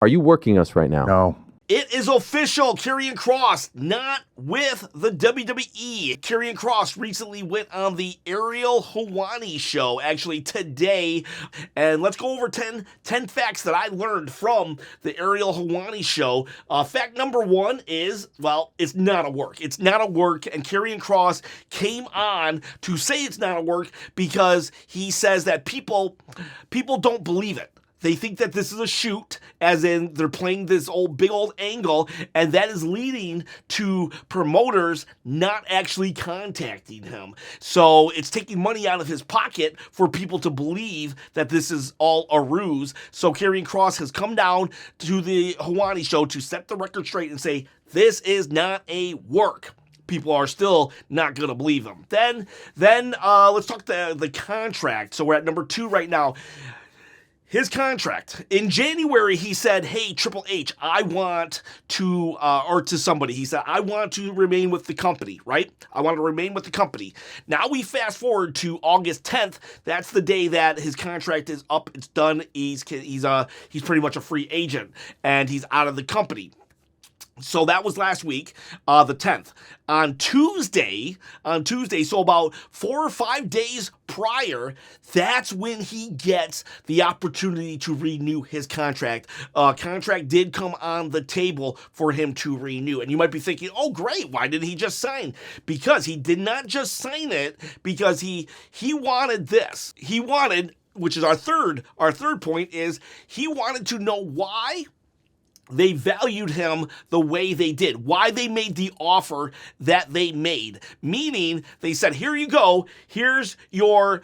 Are you working us right now? No. It is official. Karrion Kross not with the WWE. Karrion Kross recently went on the Ariel Helwani Show, actually today. And let's go over 10 facts that I learned from the Ariel Helwani Show. Fact number 1 is, well, it's not a work. It's not a work. And Karrion Kross came on to say it's not a work because he says that people don't believe it. They think that this is a shoot, as in they're playing this big old angle, and that is leading to promoters not actually contacting him. So it's taking money out of his pocket for people to believe that this is all a ruse. So Karrion Kross has come down to the Helwani Show to set the record straight and say, this is not a work. People are still not going to believe him. Then let's talk the contract. So we're at number 2 right now. His contract. In January, he said, hey, Triple H, I want to, or to somebody, he said, I want to remain with the company, right? I want to remain with the company. Now we fast forward to August 10th. That's the day that his contract is up. It's done. He's pretty much a free agent, and he's out of the company. So that was last week, the 10th. On Tuesday, so about 4 or 5 days prior, that's when he gets the opportunity to renew his contract. Contract did come on the table for him to renew. And you might be thinking, oh, great, why didn't he just sign? Because he did not just sign it because he wanted this. He wanted, which is our third point, is he wanted to know why they valued him the way they did, why they made the offer that they made. Meaning, they said, here you go, here's your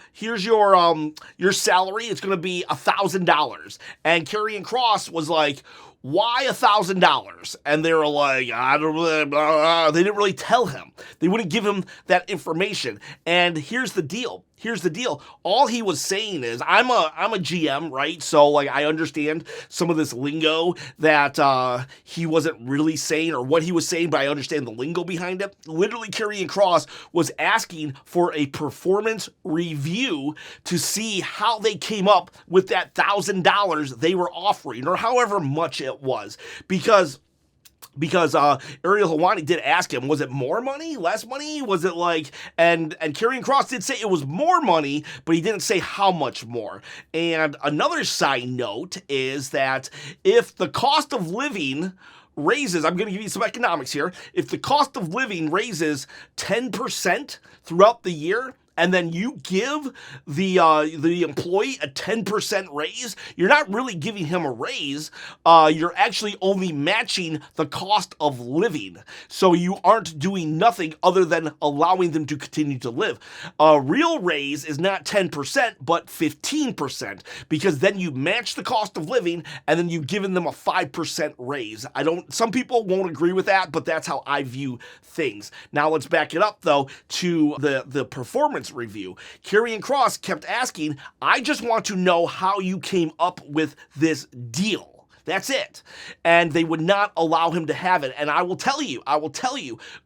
salary, it's going to be $1,000. And Karrion Kross was like, why $1,000? And they were like, I don't really, blah, blah. They didn't really tell him. They wouldn't give him that information. And here's the deal. All he was saying is, I'm a GM, right? So like I understand some of this lingo that he wasn't really saying or what he was saying, but I understand the lingo behind it. Literally, Karrion Kross was asking for a performance review to see how they came up with that $1,000 they were offering, or however much it was, because Ariel Helwani did ask him, was it more money, less money? Was it like, and Karrion Kross did say it was more money, but he didn't say how much more. And another side note is that if the cost of living raises, I'm going to give you some economics here, if the cost of living raises 10% throughout the year, and then you give the employee a 10% raise, you're not really giving him a raise. You're actually only matching the cost of living. So you aren't doing nothing other than allowing them to continue to live. A real raise is not 10%, but 15%, because then you match the cost of living and then you've given them a 5% raise. Some people won't agree with that, but that's how I view things. Now let's back it up though to the performance review. Karrion Kross kept asking, I just want to know how you came up with this deal. That's it. And they would not allow him to have it. And I will tell you,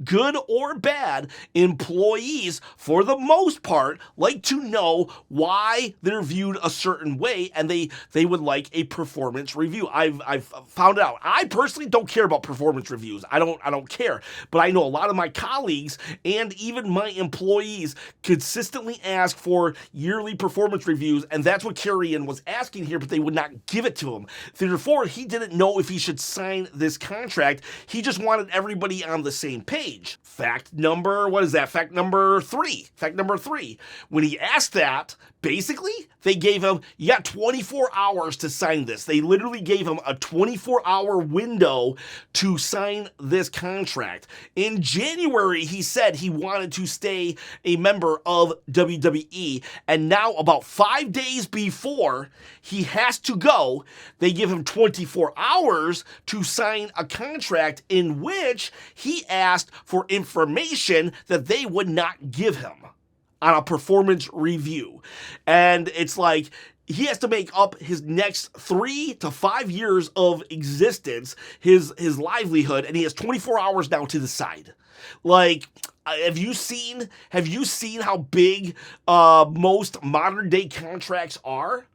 good or bad, employees, for the most part, like to know why they're viewed a certain way, and they would like a performance review. I've found out. I personally don't care about performance reviews. I don't care. But I know a lot of my colleagues and even my employees consistently ask for yearly performance reviews, and that's what Karrion was asking here, but they would not give it to him. Therefore, he didn't know if he should sign this contract. He just wanted everybody on the same page. Fact number 3. When he asked that, basically, they gave him, you got 24 hours to sign this. They literally gave him a 24-hour window to sign this contract. In January, he said he wanted to stay a member of WWE, and now about 5 days before he has to go, they give him 24 hours to sign a contract in which he asked for information that they would not give him on a performance review. And it's like, he has to make up his next 3 to 5 years of existence, his livelihood, and he has 24 hours now to decide. Like, have you seen how big most modern day contracts are?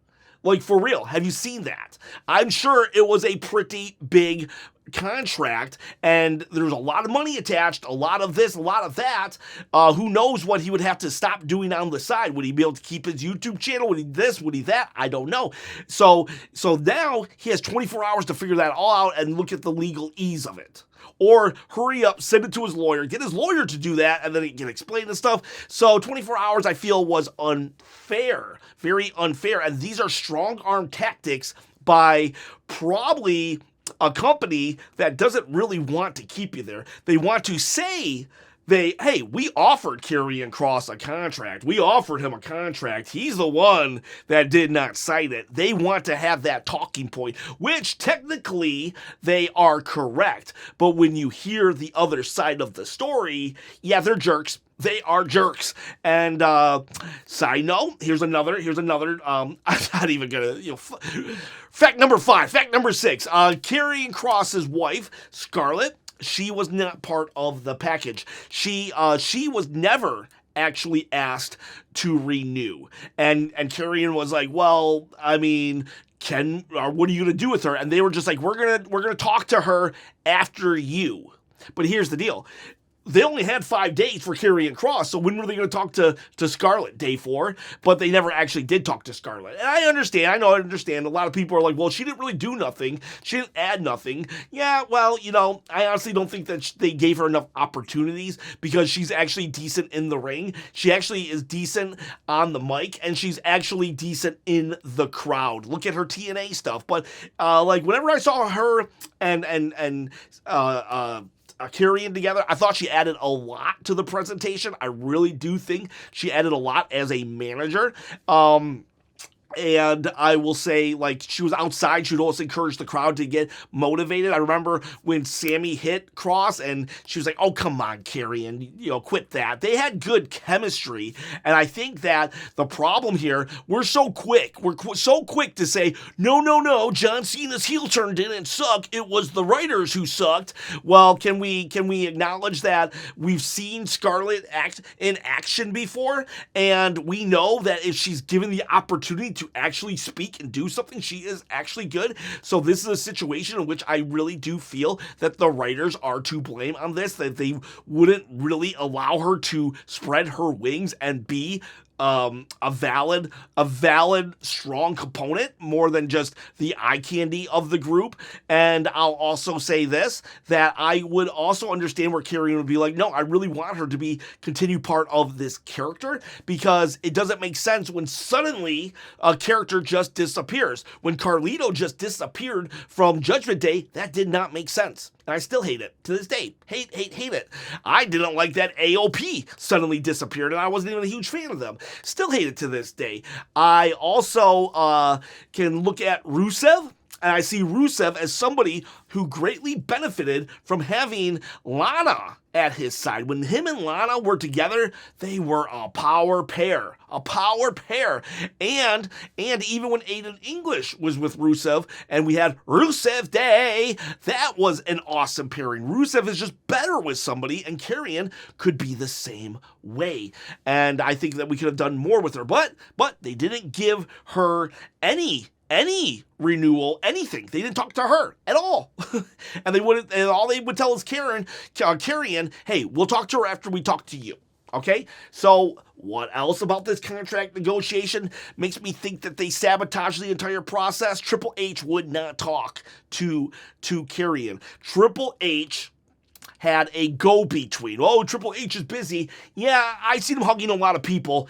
Like, for real, have you seen that? I'm sure it was a pretty big contract, and there's a lot of money attached, a lot of this, a lot of that. Who knows what he would have to stop doing on the side? Would he be able to keep his YouTube channel? Would he this? Would he that? I don't know. So now he has 24 hours to figure that all out and look at the legalese of it. Or hurry up, send it to his lawyer, get his lawyer to do that, and then he can explain the stuff. So 24 hours, I feel, was unfair, very unfair. And these are strong arm tactics by probably a company that doesn't really want to keep you there. They want to say, hey, we offered Karrion Kross a contract. We offered him a contract. He's the one that did not sign it. They want to have that talking point, which technically they are correct. But when you hear the other side of the story, yeah, they're jerks. They are jerks. And side note, here's another. I'm not even gonna. Fact number 5. Fact number 6. Karrion Kross's wife, Scarlett. She was not part of the package. She was never actually asked to renew. And Karrion was like, well, I mean, what are you gonna do with her? And they were just like, we're gonna talk to her after you. But here's the deal. They only had 5 days for Karrion Kross, so when were they going to talk to Scarlett? Day 4, but they never actually did talk to Scarlett. And I understand. A lot of people are like, well, she didn't really do nothing. She didn't add nothing. Yeah, well, I honestly don't think that they gave her enough opportunities because she's actually decent in the ring. She actually is decent on the mic, and she's actually decent in the crowd. Look at her TNA stuff. But whenever I saw her and Karrion together, I thought she added a lot to the presentation. I really do think she added a lot as a manager. And I will say, she was outside. She would always encourage the crowd to get motivated. I remember when Sammy hit Kross, and she was like, oh, come on, Karrion, quit that. They had good chemistry, and I think that the problem here, we're so quick. We're so quick to say, no, John Cena's heel turn didn't suck. It was the writers who sucked. Well, can we acknowledge that we've seen Scarlett act in action before, and we know that if she's given the opportunity to actually speak and do something, she is actually good. So this is a situation in which I really do feel that the writers are to blame on this, that they wouldn't really allow her to spread her wings and be a valid, strong component more than just the eye candy of the group. And I'll also say this, that I would also understand where Karrion would be like, no, I really want her to be continue part of this character, because it doesn't make sense when suddenly a character just disappears. When Carlito just disappeared from Judgment Day, that did not make sense. And I still hate it to this day. Hate it. I didn't like that AOP suddenly disappeared, and I wasn't even a huge fan of them. Still hate it to this day. I also can look at Rusev, and I see Rusev as somebody who greatly benefited from having Lana at his side. When him and Lana were together, they were a power pair. And even when Aiden English was with Rusev and we had Rusev Day, that was an awesome pairing. Rusev is just better with somebody, and Karrion could be the same way. And I think that we could have done more with her, but they didn't give her any renewal, anything. They didn't talk to her at all. And all they would tell is Karrion, hey, we'll talk to her after we talk to you. Okay? So what else about this contract negotiation makes me think that they sabotaged the entire process? Triple H would not talk to Karrion. Triple H had a go-between. Oh, Triple H is busy. Yeah, I seen him hugging a lot of people.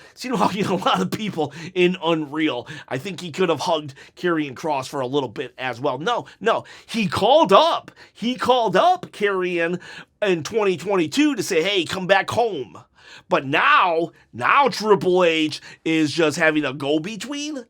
In Unreal. I think he could have hugged Karrion Kross for a little bit as well. No. He called up Karrion in 2022 to say, hey, come back home. But now Triple H is just having a go-between.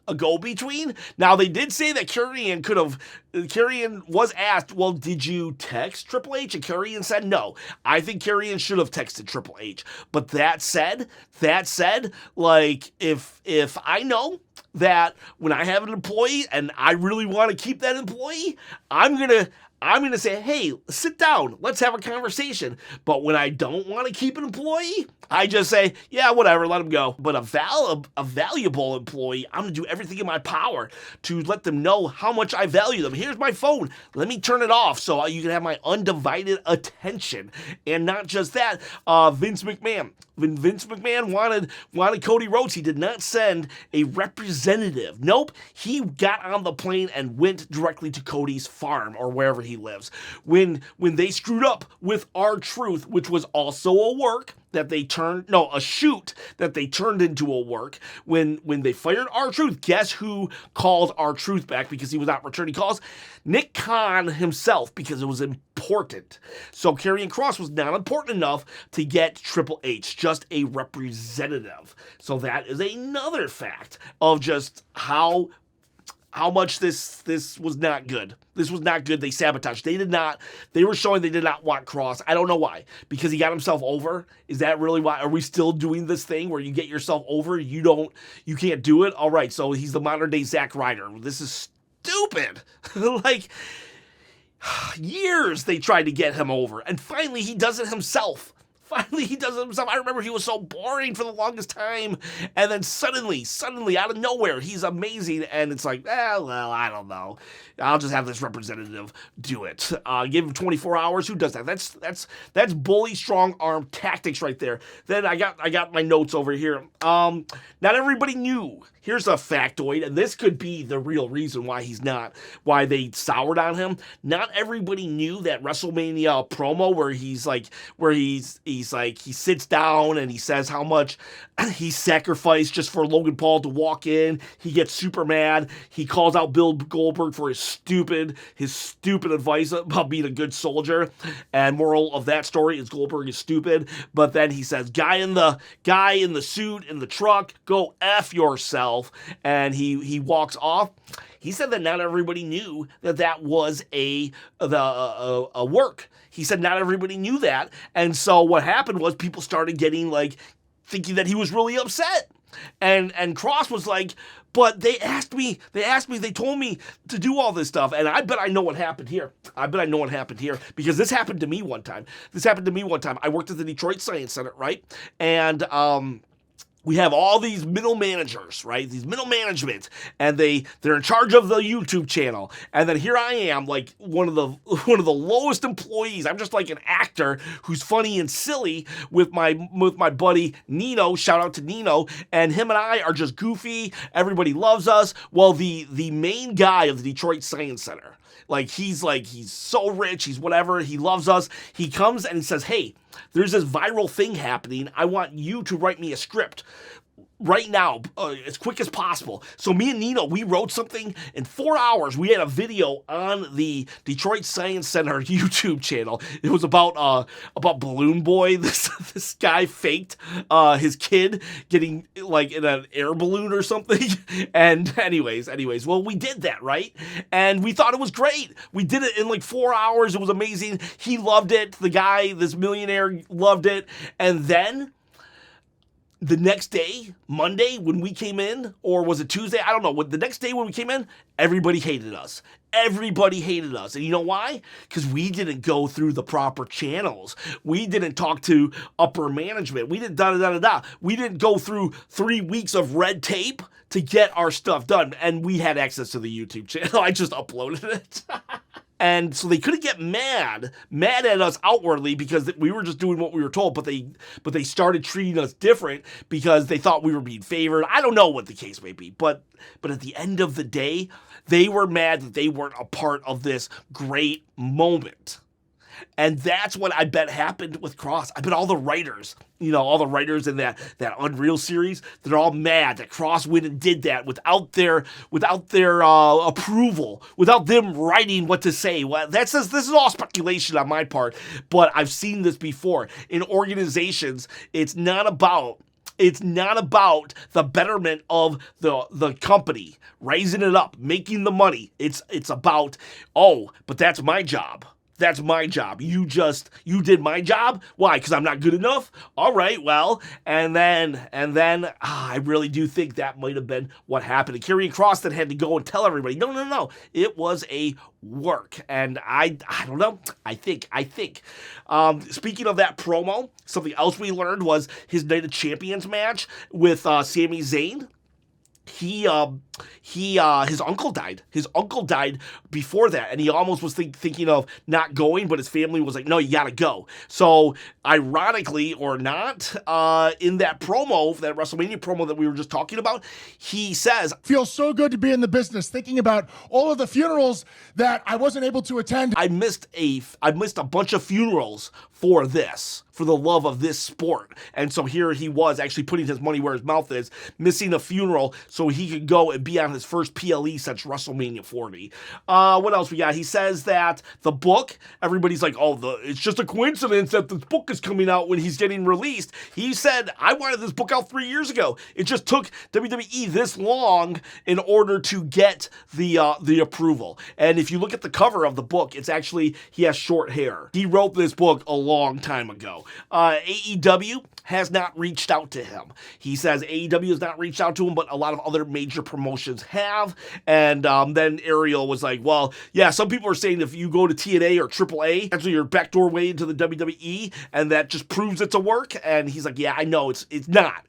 Now, they did say that Karrion was asked, well, did you text Triple H? And Karrion said no. I think Karrion should have texted Triple H. But that said, if I know that when I have an employee and I really want to keep that employee, I'm gonna I'm going to say, hey, sit down. Let's have a conversation. But when I don't want to keep an employee, I just say, yeah, whatever, let him go. But a valuable employee, I'm going to do everything in my power to let them know how much I value them. Here's my phone. Let me turn it off so you can have my undivided attention. And not just that, Vince McMahon. When Vince McMahon wanted Cody Rhodes, he did not send a representative. Nope, he got on the plane and went directly to Cody's farm or wherever he lives. When they screwed up with R-Truth, which was also a work that they a shoot that they turned into a work. When they fired R-Truth, guess who called R-Truth back because he was not returning calls? Nick Khan himself, because it was important. So Karrion Kross was not important enough to get Triple H, just a representative. So that is another fact of just how much this was not good. This was not good. They sabotaged. They were showing they did not want Kross. I don't know why. Because he got himself over? Is that really why? Are we still doing this thing where you get yourself over? You can't do it? All right, so he's the modern day Zack Ryder. This is stupid. Like, years they tried to get him over. And finally he does it himself. I remember he was so boring for the longest time. And then suddenly, out of nowhere, he's amazing. And it's like, well, I don't know. I'll just have this representative do it. Give him 24 hours. Who does that? That's bully strong arm tactics right there. Then I got my notes over here. Not everybody knew. Here's a factoid, and this could be the real reason why they soured on him. Not everybody knew that WrestleMania promo where he sits down and he says how much he sacrificed just for Logan Paul to walk in. He gets super mad. He calls out Bill Goldberg for his stupid advice about being a good soldier. And moral of that story is Goldberg is stupid. But then he says, guy in the suit in the truck, go F yourself. And he walks off. He said that not everybody knew that was a work. He said not everybody knew that. And so what happened was people started getting thinking that he was really upset. And Kross was like, but they told me to do all this stuff. And I bet I know what happened here. Because this happened to me one time. I worked at the Detroit Science Center, right? And we have all these middle managers, right? These middle management, and they're in charge of the YouTube channel. And then here I am, like one of the lowest employees. I'm just like an actor who's funny and silly with my buddy Nino. Shout out to Nino. And him and I are just goofy. Everybody loves us. Well, the main guy of the Detroit Science Center, he's so rich, he's whatever, he loves us. He comes and he says, hey, there's this viral thing happening. I want you to write me a script right now, as quick as possible. So me and Nino, we wrote something in 4 hours. We had a video on the Detroit Science Center YouTube channel. It was about Balloon Boy. This guy faked his kid getting in an air balloon or something. And anyways, well, we did that, right? And we thought it was great. We did it in 4 hours. It was amazing. He loved it. The guy, this millionaire, loved it. And then the next day, Monday, when we came in, or was it Tuesday? I don't know. The next day when we came in, everybody hated us. And you know why? Because we didn't go through the proper channels. We didn't talk to upper management. We didn't da-da-da-da-da. We didn't go through 3 weeks of red tape to get our stuff done. And we had access to the YouTube channel. I just uploaded it. And so they couldn't get mad at us outwardly because we were just doing what we were told, but they started treating us different because they thought we were being favored. I don't know what the case may be, but at the end of the day, they were mad that they weren't a part of this great moment. And that's what I bet happened with Kross. I bet all the writers in that Unreal series, they're all mad that Kross went and did that without their approval, without them writing what to say. Well, this is all speculation on my part, but I've seen this before in organizations. It's not about the betterment of the company, raising it up, making the money. It's about, but that's my job. That's my job. You did my job? Why? Because I'm not good enough? All right, well, and then, I really do think that might have been what happened. And Karrion Kross then had to go and tell everybody, no. It was a work. And I don't know. I think. Speaking of that promo, something else we learned was his Night of Champions match with Sami Zayn. His uncle died. His uncle died before that, and he almost was thinking of not going, but his family was like, no, you gotta go. So, ironically or not, in that promo, that WrestleMania promo that we were just talking about, he says, feels so good to be in the business, thinking about all of the funerals that I wasn't able to attend. I missed a bunch of funerals for this, for the love of this sport. And so here he was actually putting his money where his mouth is, missing a funeral so he could go and be on his first PLE since WrestleMania 40. What else we got? He says that the book, everybody's like, it's just a coincidence that this book is coming out when he's getting released. He said, I wanted this book out 3 years ago. It just took WWE this long in order to get the approval. And if you look at the cover of the book, it's actually, he has short hair. He wrote this book a long time ago. AEW has not reached out to him. He says AEW has not reached out to him, but a lot of other major promotions have. And then Ariel was like, well, yeah, some people are saying if you go to TNA or AAA, that's your backdoor way into the WWE, and that just proves it's a work. And he's like, yeah, I know, it's not.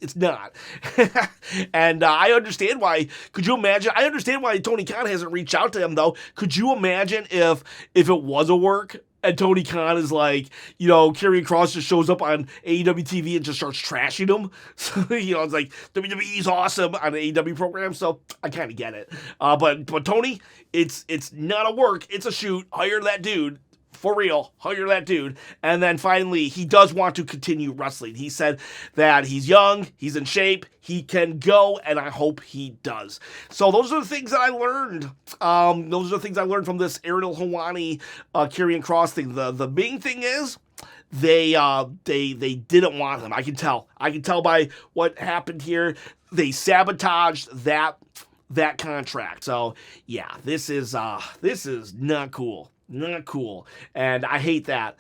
And I understand why. Could you imagine? I understand why Tony Khan hasn't reached out to him, though. Could you imagine if it was a work? And Tony Khan is like, Karrion Kross just shows up on AEW TV and just starts trashing him. So, it's like, WWE's awesome on an AEW program, so I kind of get it. But Tony, it's not a work, it's a shoot. Hire that dude. For real, hire that dude. And then finally, he does want to continue wrestling. He said that he's young, he's in shape, he can go, and I hope he does. So those are the things that I learned. Those are the things I learned from this Ariel Helwani, Karrion Kross thing. The main thing is, they didn't want him. I can tell by what happened here. They sabotaged that contract. So yeah, this is not cool. Not cool. And I hate that.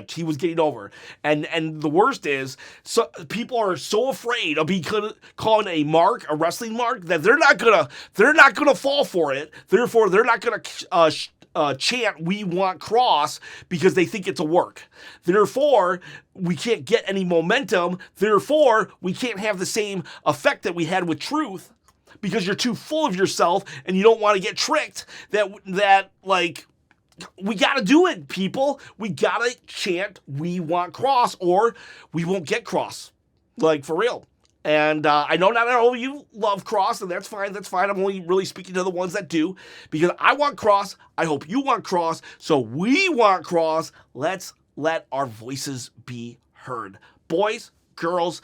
He was getting over. And the worst is, so people are so afraid of calling a wrestling mark, that they're not gonna fall for it. Therefore, they're not gonna chant "We want Kross" because they think it's a work. Therefore, we can't get any momentum. Therefore, we can't have the same effect that we had with Truth, because you're too full of yourself and you don't want to get tricked. That we gotta do it, people. We gotta chant "We want Kross" or we won't get Kross. For real. And I know not all of you love Kross, and that's fine. I'm only really speaking to the ones that do, because I want Kross. I hope you want Kross. So we want Kross. Let's let our voices be heard. Boys, girls,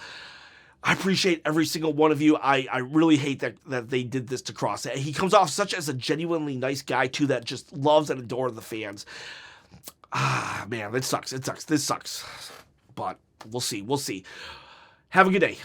I appreciate every single one of you. I really hate that they did this to Kross. He comes off such as a genuinely nice guy, too, that just loves and adores the fans. Man, it sucks. This sucks. But we'll see. Have a good day.